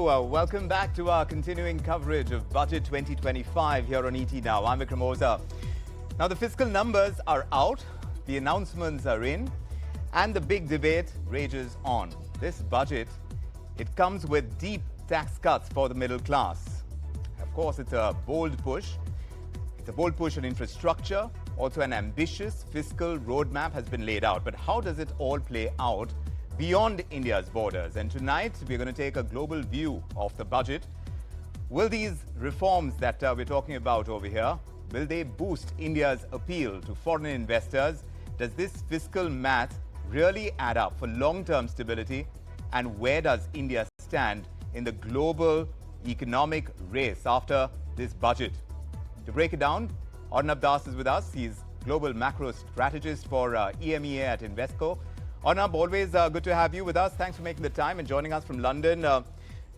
Hello, welcome back to our continuing coverage of Budget 2025 here on ET Now. I'm Vikram Oza. Now, the fiscal numbers are out, the announcements are in, and the big debate rages on. This budget, it comes with deep tax cuts for the middle class. Of course, it's a bold push. It's a bold push on infrastructure. Also, an ambitious fiscal roadmap has been laid out. But how does it all play out beyond India's borders? And tonight, we're going to take a global view of the budget. Will these reforms that we're talking about over here, will they boost India's appeal to foreign investors? Does this fiscal math really add up for long-term stability? And where does India stand in the global economic race after this budget? To break it down, Arnab Das is with us. He's global macro strategist for EMEA at Invesco. Arnab, always good to have you with us. Thanks for making the time and joining us from London.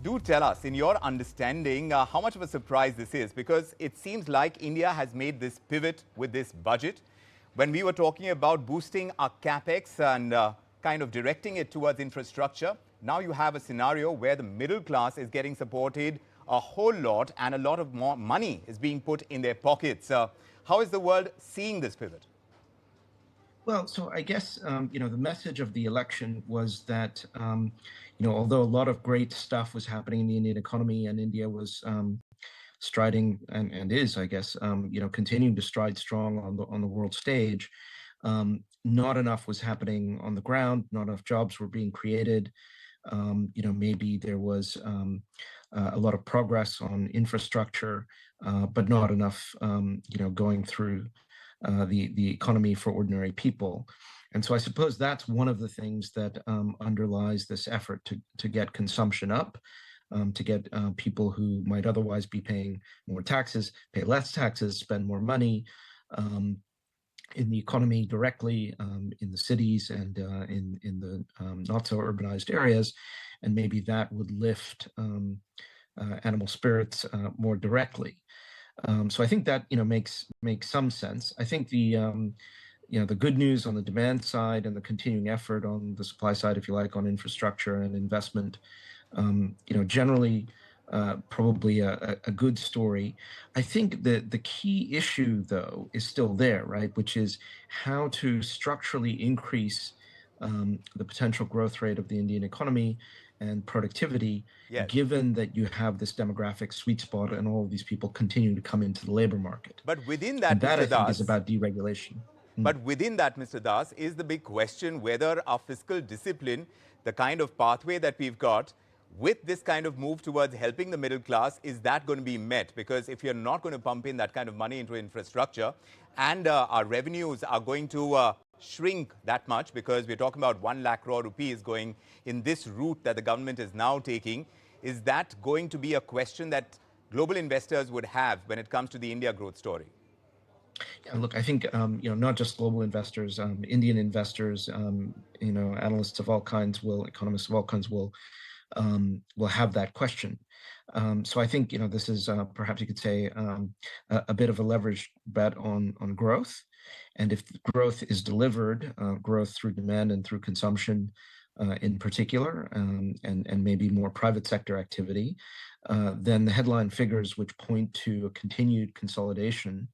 Do tell us, in your understanding, how much of a surprise this is, because it seems like India has made this pivot with this budget. When we were talking about boosting our capex and kind of directing it towards infrastructure, now you have a scenario where the middle class is getting supported a whole lot and a lot of more money is being put in their pockets. How is the world seeing this pivot? Well, so I guess, the message of the election was that, although a lot of great stuff was happening in the Indian economy and India was striding and is, I guess, continuing to stride strong on the world stage, not enough was happening on the ground, not enough jobs were being created. Maybe there was a lot of progress on infrastructure, but not enough, going through the economy for ordinary people. And so I suppose that's one of the things that underlies this effort to get consumption up, to get people who might otherwise be paying more taxes, pay less taxes, spend more money in the economy directly, in the cities and in the not so urbanized areas. And maybe that would lift animal spirits more directly. So I think that makes some sense. I think the good news on the demand side and the continuing effort on the supply side, if you like, on infrastructure and investment, generally probably a good story. I think that the key issue, though, is still there, right? Which is how to structurally increase the potential growth rate of the Indian economy and productivity, Yes. given that you have this demographic sweet spot and all of these people continue to come into the labor market. But within that, And that, Mr. I think, Das, is about deregulation. But within that, Mr. Das, is the big question whether our fiscal discipline, the kind of pathway that we've got, with this kind of move towards helping the middle class, is that going to be met? Because if you're not going to pump in that kind of money into infrastructure and our revenues are going to shrink that much, because we're talking about 1 lakh crore rupees going in this route that the government is now taking, is that going to be a question that global investors would have when it comes to the India growth story? Yeah, look, I think, not just global investors, Indian investors, analysts of all kinds economists of all kinds will have that question. So I think, this is perhaps you could say a bit of a leveraged bet on growth. And if growth is delivered, growth through demand and through consumption in particular, and maybe more private sector activity, then the headline figures which point to a continued consolidation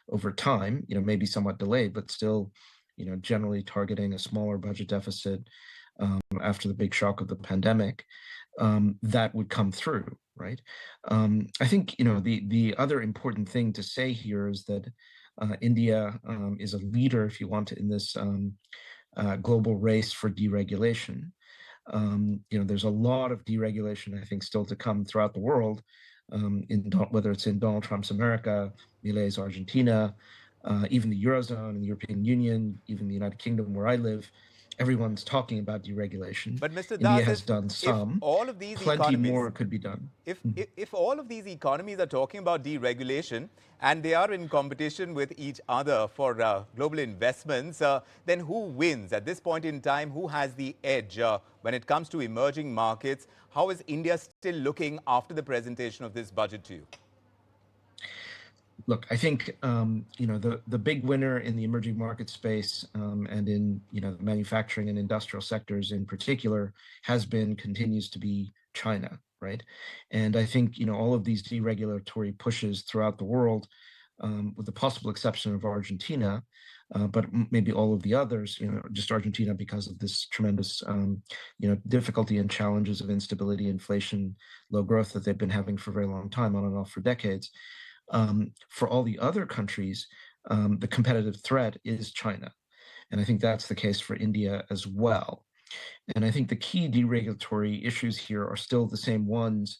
over time, maybe somewhat delayed, but still, generally targeting a smaller budget deficit after the big shock of the pandemic, that would come through, right? I think, the other important thing to say here is that India is a leader, if you want, in this global race for deregulation. There's a lot of deregulation, I think, still to come throughout the world, whether it's in Donald Trump's America, Milei's Argentina, even the Eurozone and the European Union, even the United Kingdom, where I live. Everyone's talking about deregulation. But Mr. India Das, has done some. all of these Plenty more could be done. If all of these economies are talking about deregulation and they are in competition with each other for global investments, then who wins at this point in time? Who has the edge when it comes to emerging markets? How is India still looking after the presentation of this budget to you? Look, I think the big winner in the emerging market space and in the manufacturing and industrial sectors in particular continues to be China, right? And I think, all of these deregulatory pushes throughout the world, with the possible exception of Argentina, but maybe all of the others, just Argentina because of this tremendous, difficulty and challenges of instability, inflation, low growth that they've been having for a very long time, on and off for decades. For all the other countries, the competitive threat is China. And I think that's the case for India as well. And I think the key deregulatory issues here are still the same ones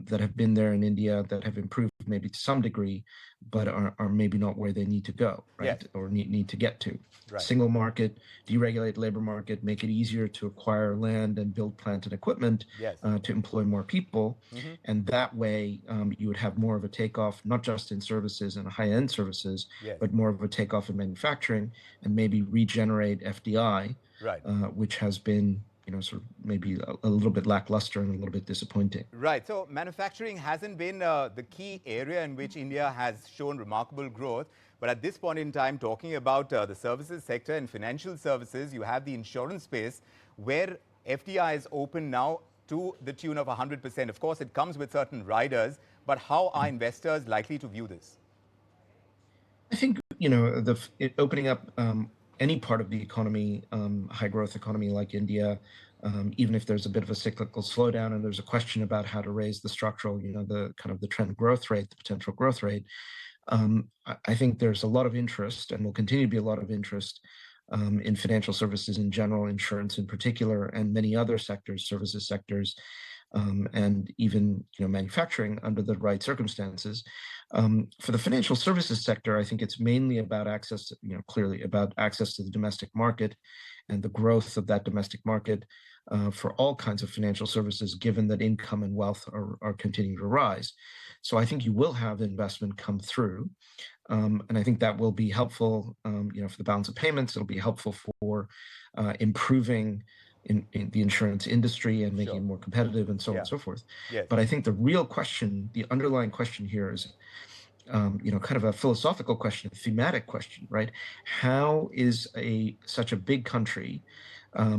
that have been there in India, that have improved maybe to some degree, but are maybe not where they need to go, right? Yes. Or need to get to. Right. Single market, deregulate labor market, make it easier to acquire land and build plant and equipment, Yes. to employ more people. And that way you would have more of a takeoff, not just in services and high-end services, Yes. but more of a takeoff in manufacturing, and maybe regenerate FDI, Right. which has been, sort of maybe a little bit lackluster and a little bit disappointing. Right. So manufacturing hasn't been the key area in which India has shown remarkable growth. But at this point in time, talking about the services sector and financial services, you have the insurance space where FDI is open now to the tune of 100%. Of course, it comes with certain riders, but how are investors likely to view this? I think, opening up any part of the economy, high growth economy like India, even if there's a bit of a cyclical slowdown and there's a question about how to raise the structural, the kind of the trend growth rate, the potential growth rate, I think there's a lot of interest, and will continue to be a lot of interest in financial services in general, insurance in particular, and many other sectors, services sectors, and even manufacturing under the right circumstances. For the financial services sector, I think it's mainly about access, clearly about access to the domestic market and the growth of that domestic market for all kinds of financial services, given that income and wealth are continuing to rise. So I think you will have investment come through. And I think that will be helpful, for the balance of payments. It'll be helpful for improving in the insurance industry and making it more competitive, and so on and so forth. Yes. But I think the real question, the underlying question here is, kind of a philosophical question, a thematic question, right? How is such a big country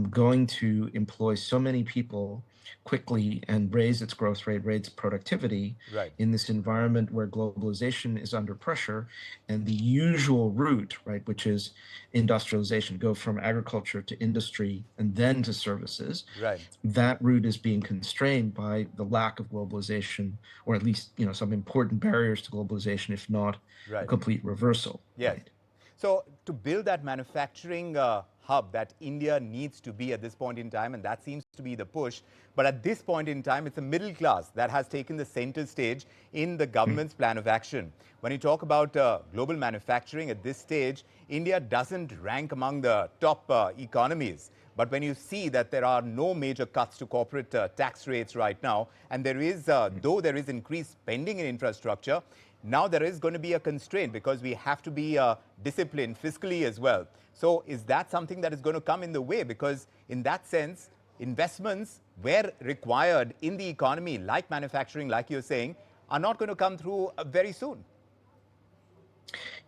going to employ so many people quickly and raise its growth rate, raise productivity Right. in this environment where globalization is under pressure, and the usual route, right, which is industrialization, go from agriculture to industry and then to services. Right. That route is being constrained by the lack of globalization, or at least some important barriers to globalization, if not a complete reversal. Yes. Right? So to build that manufacturing hub that India needs to be at this point in time, and that seems to be the push. But at this point in time, it's the middle class that has taken the center stage in the government's plan of action. When you talk about global manufacturing at this stage, India doesn't rank among the top economies. But when you see that there are no major cuts to corporate tax rates right now, and there is, though there is increased spending in infrastructure, now there is going to be a constraint because we have to be disciplined fiscally as well. So is that something that is going to come in the way? Because in that sense, investments where required in the economy, like manufacturing, like you're saying, are not going to come through very soon.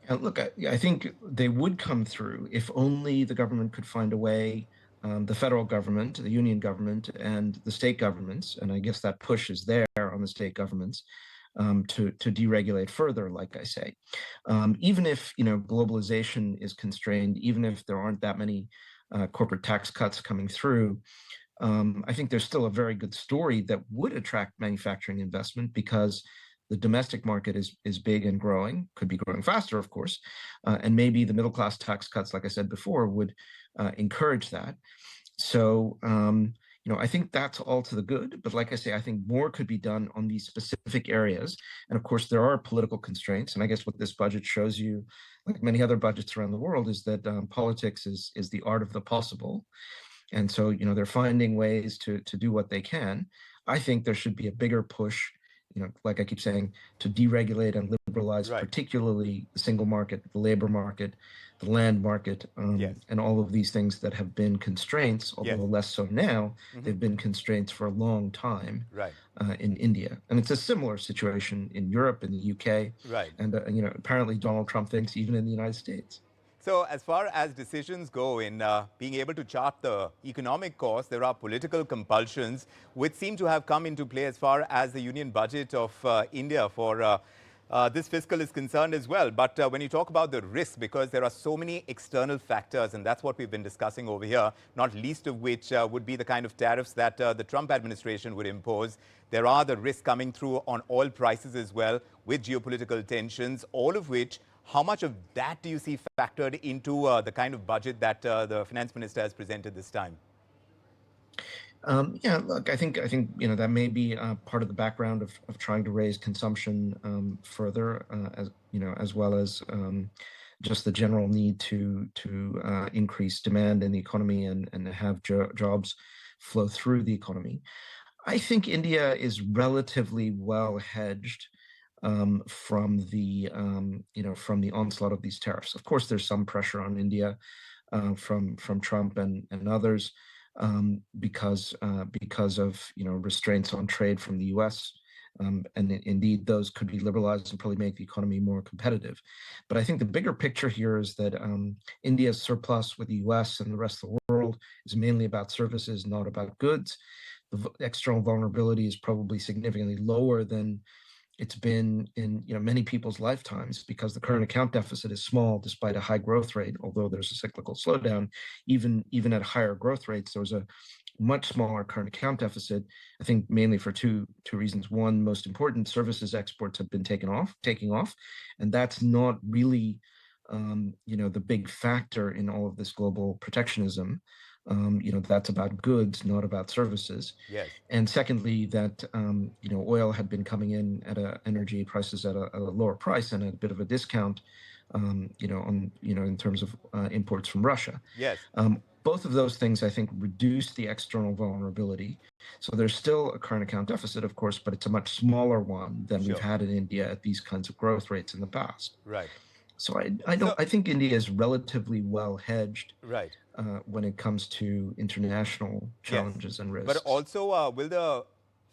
And look, I think they would come through if only the government could find a way, the federal government, the union government, and the state governments, and I guess that push is there on the state governments, to deregulate further, like I say. Even if globalization is constrained, even if there aren't that many corporate tax cuts coming through, I think there's still a very good story that would attract manufacturing investment, because the domestic market is big and growing, could be growing faster, of course, and maybe the middle class tax cuts, like I said before, would encourage that. So, I think that's all to the good. But like I say, I think more could be done on these specific areas. And of course, there are political constraints. And I guess what this budget shows you, like many other budgets around the world, is that politics is the art of the possible. And so, they're finding ways to do what they can. I think there should be a bigger push, like I keep saying, to deregulate and liberalize, particularly the single market, the labor market, the land market, and all of these things that have been constraints, although less so now. They've been constraints for a long time in India. And it's a similar situation in Europe, in the UK, and apparently Donald Trump thinks even in the United States. So as far as decisions go in being able to chart the economic course, there are political compulsions which seem to have come into play as far as the union budget of India for this fiscal is concerned as well. But when you talk about the risk, because there are so many external factors, and that's what we've been discussing over here, not least of which would be the kind of tariffs that the Trump administration would impose. There are the risks coming through on oil prices as well, with geopolitical tensions, all of which, how much of that do you see factored into the kind of budget that the finance minister has presented this time? Yeah, look, I think that may be part of the background of trying to raise consumption further, as well as just the general need to increase demand in the economy and have jobs flow through the economy. I think India is relatively well hedged from the from the onslaught of these tariffs. Of course, there's some pressure on India from Trump and others because of restraints on trade from the U.S. And indeed, those could be liberalized and probably make the economy more competitive. But I think the bigger picture here is that India's surplus with the U.S. and the rest of the world is mainly about services, not about goods. The external vulnerability is probably significantly lower than it's been in many people's lifetimes, because the current account deficit is small despite a high growth rate. Although there's a cyclical slowdown, even at higher growth rates, there was a much smaller current account deficit. I think mainly for two reasons. One, most important, services exports have been taking off, and that's not really the big factor in all of this global protectionism. That's about goods, not about services. Yes. And secondly, that oil had been coming in at energy prices at a lower price and at a bit of a discount, in terms of imports from Russia. Yes. Both of those things, I think, reduce the external vulnerability. So there's still a current account deficit, of course, but it's a much smaller one than we've had in India at these kinds of growth rates in the past. Right. So I think India is relatively well hedged. Right. When it comes to international challenges and risks. But also, will the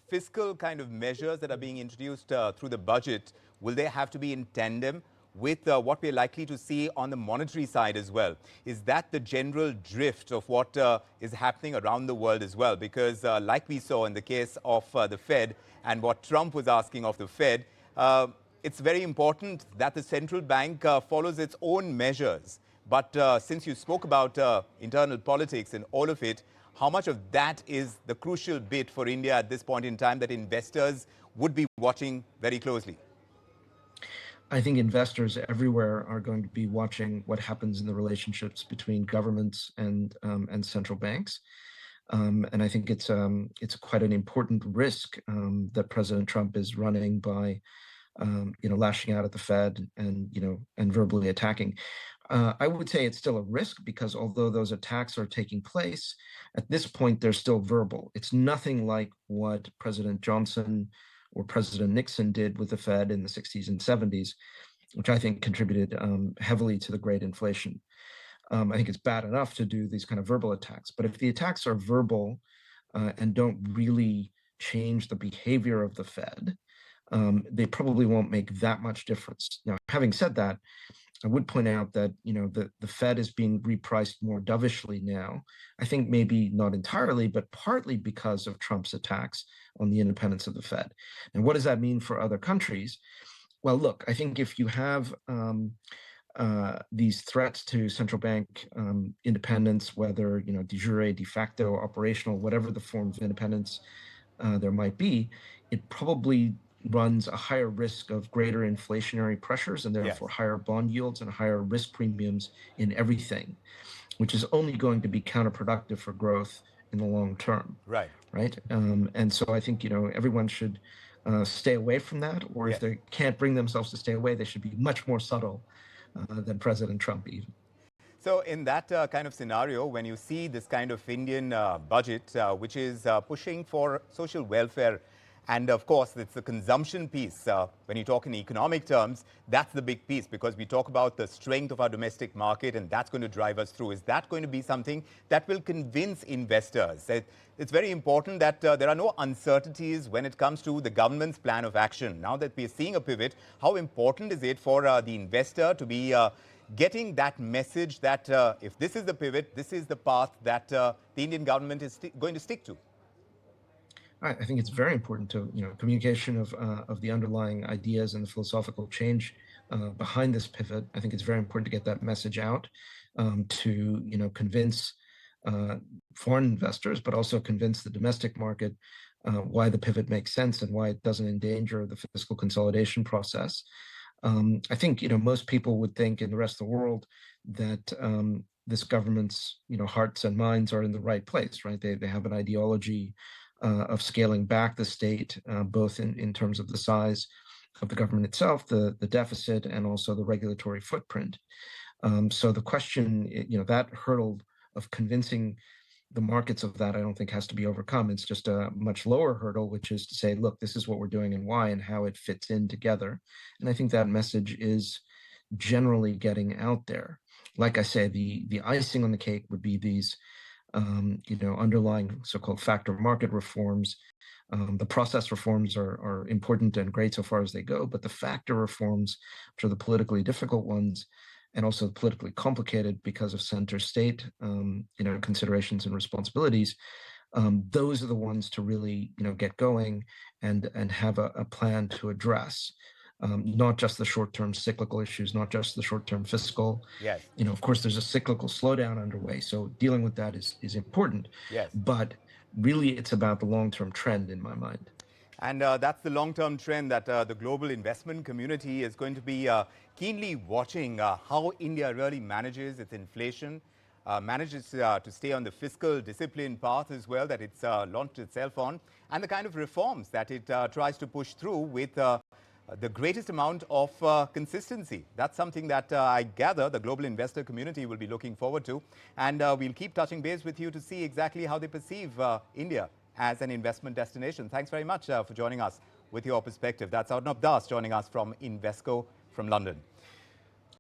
fiscal kind of measures that are being introduced through the budget, will they have to be in tandem with what we're likely to see on the monetary side as well? Is that the general drift of what is happening around the world as well? Because like we saw in the case of the Fed and what Trump was asking of the Fed, it's very important that the central bank follows its own measures. But since you spoke about internal politics and all of it, how much of that is the crucial bit for India at this point in time that investors would be watching very closely? I think investors everywhere are going to be watching what happens in the relationships between governments and central banks. And I think it's quite an important risk that President Trump is running by lashing out at the Fed and verbally attacking. I would say it's still a risk, because although those attacks are taking place, at this point, they're still verbal. It's nothing like what President Johnson or President Nixon did with the Fed in the 60s and 70s, which I think contributed heavily to the great inflation. I think it's bad enough to do these kind of verbal attacks, but if the attacks are verbal and don't really change the behavior of the Fed, they probably won't make that much difference. Now, having said that, I would point out that the Fed is being repriced more dovishly now. I think maybe not entirely, but partly because of Trump's attacks on the independence of the Fed. And what does that mean for other countries? Well, look, I think if you have these threats to central bank independence, whether de jure, de facto, operational, whatever the form of independence there might be, it probably runs a higher risk of greater inflationary pressures and therefore higher bond yields and higher risk premiums in everything, which is only going to be counterproductive for growth in the long term. Right. And so I think everyone should stay away from that, or if they can't bring themselves to stay away, they should be much more subtle than President Trump even. So in that kind of scenario, when you see this kind of Indian budget, which is pushing for social welfare, and of course, it's the consumption piece. When you talk in economic terms, that's the big piece, because we talk about the strength of our domestic market, and that's going to drive us through. Is that going to be something that will convince investors? It's very important that there are no uncertainties when it comes to the government's plan of action. Now that we're seeing a pivot, how important is it for the investor to be getting that message that if this is the pivot, this is the path that the Indian government is going to stick to? I think it's very important to, communication of the underlying ideas and the philosophical change behind this pivot. I think it's very important to get that message out to, convince foreign investors, but also convince the domestic market why the pivot makes sense and why it doesn't endanger the fiscal consolidation process. I think, most people would think in the rest of the world that this government's, hearts and minds are in the right place, right? They have an ideology of scaling back the state, both in terms of the size of the government itself, the deficit, and also the regulatory footprint. So the question, that hurdle of convincing the markets of that, I don't think has to be overcome. It's just a much lower hurdle, which is to say, look, this is what we're doing and why and how it fits in together. And I think that message is generally getting out there. Like I say, the icing on the cake would be these underlying so-called factor market reforms. The process reforms are important and great so far as they go, but the factor reforms, which are the politically difficult ones, and also politically complicated because of center state, considerations and responsibilities, those are the ones to really, get going and have a plan to address. Not just the short-term cyclical issues, not just the short-term fiscal. Yes. Of course, there's a cyclical slowdown underway, so dealing with that is important. Yes. But really, it's about the long-term trend in my mind. And that's the long-term trend that the global investment community is going to be keenly watching how India really manages its inflation, manages to stay on the fiscal discipline path as well that it's launched itself on, and the kind of reforms that it tries to push through with the greatest amount of consistency. That's something that I gather the global investor community will be looking forward to. And we'll keep touching base with you to see exactly how they perceive India as an investment destination. Thanks very much for joining us with your perspective. That's Arnab Das joining us from Invesco from London.